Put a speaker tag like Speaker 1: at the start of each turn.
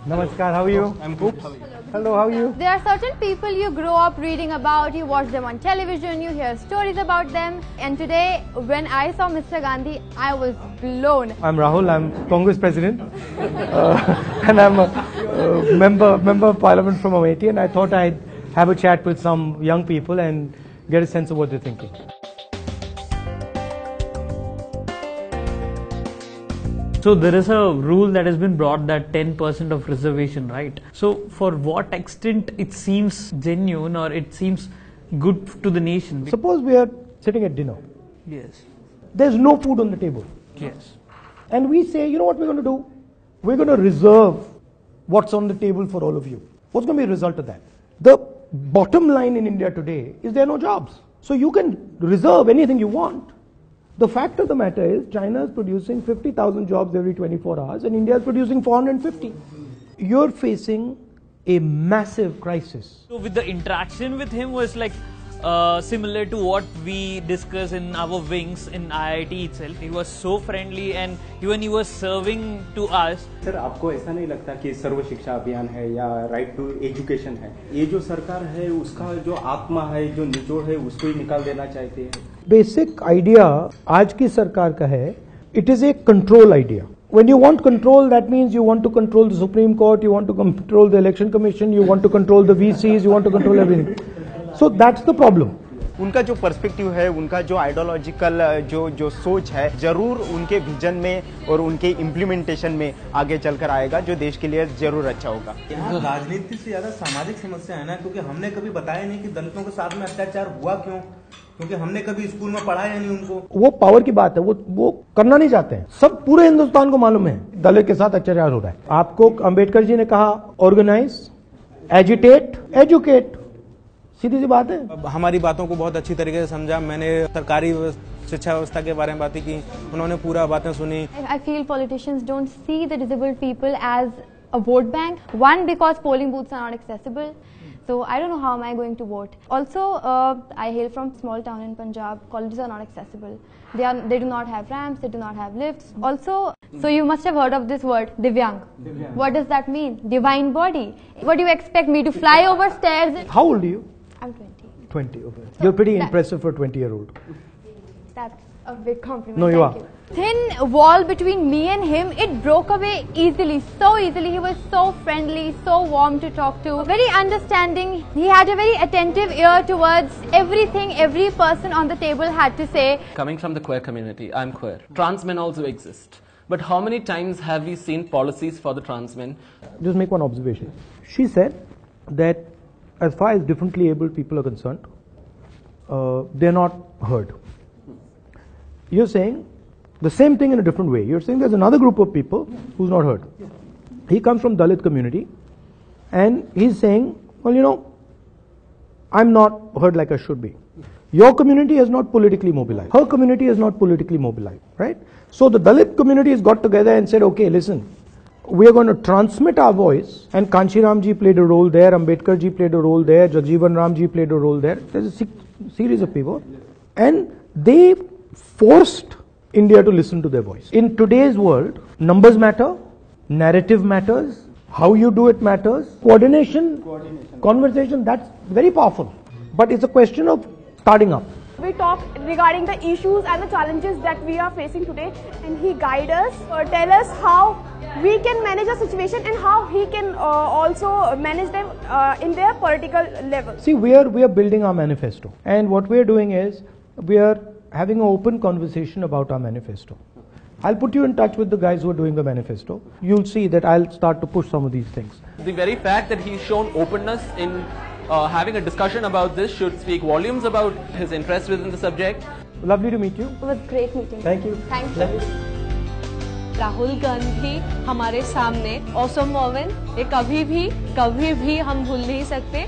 Speaker 1: Namaskar, how are you?
Speaker 2: I'm good.
Speaker 1: Hello, how are you?
Speaker 3: There are certain people you grow up reading about, you watch them on television, you hear stories about them. And today, when I saw Mr. Gandhi, I was blown.
Speaker 1: I'm Rahul, I'm Congress President. And I'm a member of Parliament from Amethi, and I thought I'd have a chat with some young people and get a sense of what they're thinking.
Speaker 2: So there is a rule that has been brought that 10% of reservation, right? So for what extent it seems genuine or it seems good to the nation?
Speaker 1: Suppose we are sitting at dinner.
Speaker 2: Yes.
Speaker 1: There's no food on the table.
Speaker 2: Yes.
Speaker 1: And we say, you know what we're going to do? We're going to reserve what's on the table for all of you. What's going to be the result of that? The bottom line in India today is there are no jobs. So you can reserve anything you want. The fact of the matter is China is producing 50,000 jobs every 24 hours and India is producing 450. You're facing a massive crisis.
Speaker 2: So with the interaction with him was like similar to what we discuss in our wings in IIT itself. He was so friendly and even he was serving to us.
Speaker 4: Sir आपको ऐसा नहीं लगता कि सर्व शिक्षा अभियान है या right to education है, ये जो सरकार है उसका जो आत्मा है, जो निचोड़ है, उसको ही निकाल देना चाहते हैं?
Speaker 1: बेसिक आइडिया आज की सरकार का है, it is a control idea. When you want control, that means you want to control the Supreme Court, you want to control the Election Commission, you want to control the VCs, you want to control everything. So that's the problem.
Speaker 4: उनका जो perspective है, उनका जो ideological जो सोच है, जरूर उनके विजन में और उनके इम्प्लीमेंटेशन में आगे चलकर आएगा, जो देश के लिए जरूर अच्छा होगा.
Speaker 5: यहाँ राजनीति से ज्यादा सामाजिक समस्या है ना, क्योंकि हमने कभी बताया नहीं कि दलितों के साथ में अत्याचार हुआ क्यों, क्योंकि हमने कभी स्कूल में पढ़ाया नहीं उनको.
Speaker 1: वो पावर की बात है, वो करना नहीं चाहते हैं. सब पूरे हिंदुस्तान को मालूम है दलित के साथ अत्याचार हो रहा है. आपको अंबेडकर जी ने कहा ऑर्गेनाइज, एजिटेट, एजुकेट. सीधी सी बात है.
Speaker 5: हमारी बातों को बहुत अच्छी तरीके से समझा. मैंने सरकारी शिक्षा व्यवस्था के बारे में बातें की, उन्होंने पूरा बातें सुनी.
Speaker 3: I feel politicians don't see the disabled people as a vote bank. One, because polling booths are not accessible. So I don't know how am I going to vote. Also, I hail from small town in Punjab. Colleges are not accessible. They do not have ramps. They do not have lifts. Also, so you must have heard of this word, Divyang. What does that mean? Divine body. What do you expect me to fly over stairs?
Speaker 1: How old are you?
Speaker 3: I'm 20.
Speaker 1: 20. Okay. You're pretty impressive for a 20-year-old.
Speaker 3: That's a big compliment.
Speaker 1: No, you
Speaker 3: Thank
Speaker 1: are.
Speaker 3: you. Thin wall between me and him, it broke away easily, so easily. He was so friendly, so warm to talk to, very understanding. He had a very attentive ear towards everything every person on the table had to say.
Speaker 6: Coming from the queer community, I'm queer. Trans men also exist. But how many times have we seen policies for the trans men?
Speaker 1: Just make one observation. She said that as far as differently abled people are concerned, they're not heard. You're saying the same thing in a different way. You're saying there's another group of people who's not heard. He comes from Dalit community and he's saying, well, you know, I'm not heard like I should be. Your community is not politically mobilized. Her community is not politically mobilized, right? So the Dalit community has got together and said, okay, listen, we are going to transmit our voice, and Kanshi Ram ji played a role there, Ambedkar ji played a role there, Jagjeevan Ram ji played a role there. There's a series of people, and they forced India to listen to their voice. In today's world, numbers matter, narrative matters, how you do it matters, coordination, conversation, that's very powerful. But it's a question of starting up.
Speaker 7: We talk regarding the issues and the challenges that we are facing today, and he guide us or tell us how we can manage a situation and how he can also manage them in their political level.
Speaker 1: See, we are building our manifesto, and what we are doing is we are having an open conversation about our manifesto. I'll put you in touch with the guys who are doing the manifesto. You'll see that I'll start to push some of these things.
Speaker 6: The very fact that he's shown openness in having a discussion about this should speak volumes about his interest within the subject.
Speaker 1: Lovely to meet you.
Speaker 3: It was great meeting.
Speaker 1: Thank you.
Speaker 3: Thank you.
Speaker 8: Rahul Gandhi हमारे सामने awesome women, ये कभी भी हम भूल नहीं सकते.